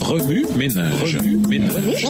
Remue ménage. Remue ménage.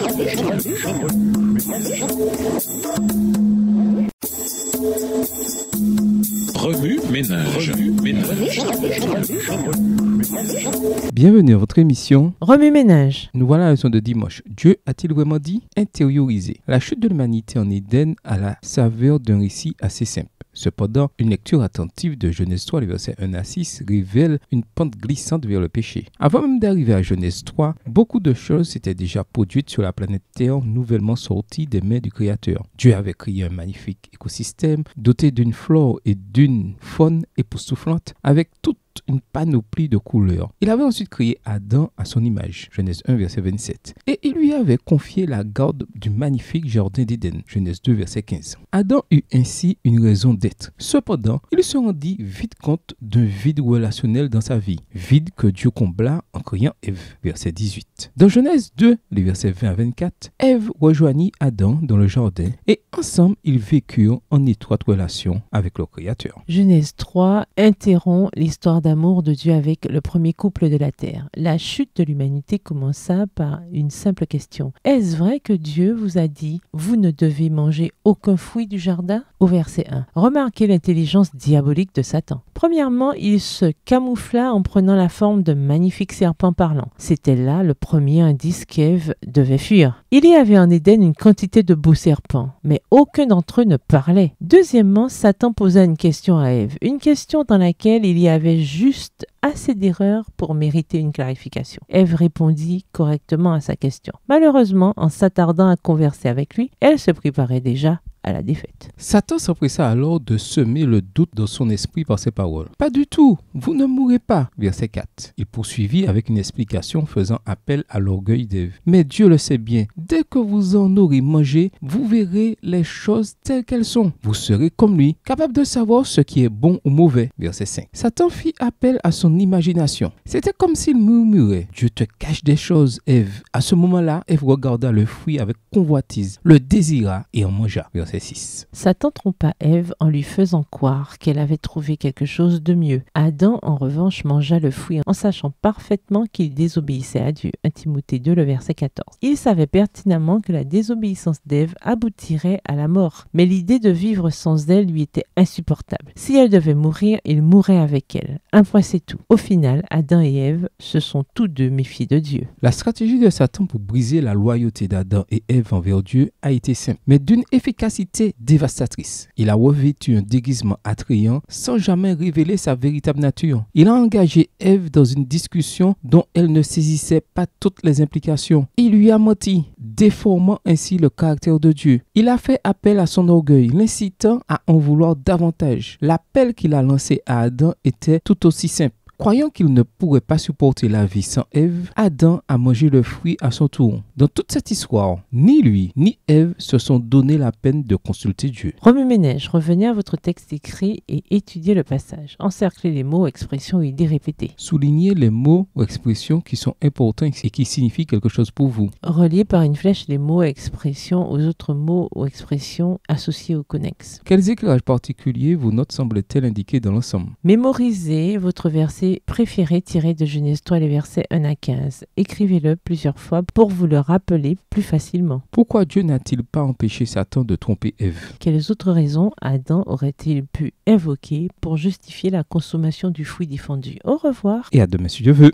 Bienvenue à votre émission Remue ménage. Nous voilà à la leçon de dimanche. Dieu a-t-il vraiment dit? Intérioriser. La chute de l'humanité en Éden a la saveur d'un récit assez simple. Cependant, une lecture attentive de Genèse 3, les versets 1 à 6, révèle une pente glissante vers le péché. Avant même d'arriver à Genèse 3, beaucoup de choses s'étaient déjà produites sur la planète Terre, nouvellement sorties des mains du Créateur. Dieu avait créé un magnifique écosystème, doté d'une flore et d'une faune époustouflante, avec toute une panoplie de couleurs. Il avait ensuite créé Adam à son image, Genèse 1, verset 27. Et il lui avait confié la garde du magnifique jardin d'Éden, Genèse 2, verset 15. Adam eut ainsi une raison d'être. Cependant, il se rendit vite compte d'un vide relationnel dans sa vie, vide que Dieu combla en créant Ève, verset 18. Dans Genèse 2, les versets 20 à 24, Ève rejoignit Adam dans le jardin et ensemble ils vécurent en étroite relation avec leur Créateur. Genèse 3 interrompt l'histoire d'amour de Dieu avec le premier couple de la terre. La chute de l'humanité commença par une simple question. Est-ce vrai que Dieu vous a dit « Vous ne devez manger aucun fruit du jardin » au verset 1. Remarquez l'intelligence diabolique de Satan. Premièrement, il se camoufla en prenant la forme d'un magnifique serpent parlant. C'était là le premier indice qu'Ève devait fuir. Il y avait en Éden une quantité de beaux serpents, mais aucun d'entre eux ne parlait. Deuxièmement, Satan posa une question à Ève, une question dans laquelle il y avait juste assez d'erreurs pour mériter une clarification. Ève répondit correctement à sa question. Malheureusement, en s'attardant à converser avec lui, elle se préparait déjà à la défaite. Satan s'empressa alors de semer le doute dans son esprit par ces paroles. Pas du tout, vous ne mourrez pas. Verset 4. Il poursuivit avec une explication faisant appel à l'orgueil d'Ève. Mais Dieu le sait bien, dès que vous en aurez mangé, vous verrez les choses telles qu'elles sont. Vous serez comme lui, capable de savoir ce qui est bon ou mauvais. Verset 5. Satan fit appel à son imagination. C'était comme s'il murmurait. Dieu te cache des choses, Ève. À ce moment-là, Ève regarda le fruit avec convoitise, le désira et en mangea. Verset 6. Satan trompa Ève en lui faisant croire qu'elle avait trouvé quelque chose de mieux. Adam, en revanche, mangea le fruit en sachant parfaitement qu'il désobéissait à Dieu. 1 Timothée 2, le verset 14. Il savait pertinemment que la désobéissance d'Ève aboutirait à la mort, mais l'idée de vivre sans elle lui était insupportable. Si elle devait mourir, il mourrait avec elle. Un point c'est tout. Au final, Adam et Ève se sont tous deux méfiés de Dieu. La stratégie de Satan pour briser la loyauté d'Adam et Ève envers Dieu a été simple, mais d'une efficacité dévastatrice. Il a revêtu un déguisement attrayant sans jamais révéler sa véritable nature. Il a engagé Ève dans une discussion dont elle ne saisissait pas toutes les implications. Il lui a menti, déformant ainsi le caractère de Dieu. Il a fait appel à son orgueil, l'incitant à en vouloir davantage. L'appel qu'il a lancé à Adam était tout aussi simple. Croyant qu'il ne pourrait pas supporter la vie sans Ève, Adam a mangé le fruit à son tour. Dans toute cette histoire, ni lui ni Ève se sont donné la peine de consulter Dieu. Remue ménage, revenez à votre texte écrit et étudiez le passage. Encerclez les mots, expressions ou idées répétées. Soulignez les mots ou expressions qui sont importants et qui signifient quelque chose pour vous. Reliez par une flèche les mots et expressions aux autres mots ou expressions associés ou connexes. Quels éclairages particuliers vos notes semblent-elles indiquer dans l'ensemble? Mémorisez votre verset préféré tiré de Genèse 3, les versets 1 à 15. Écrivez-le plusieurs fois pour vous le rappeler plus facilement. Pourquoi Dieu n'a-t-il pas empêché Satan de tromper Ève? Quelles autres raisons Adam aurait-il pu invoquer pour justifier la consommation du fruit défendu? Au revoir. Et à demain si Dieu veut.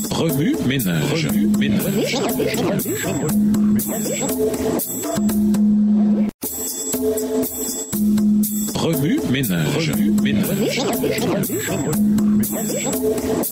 Remue ménage. Remue ménage.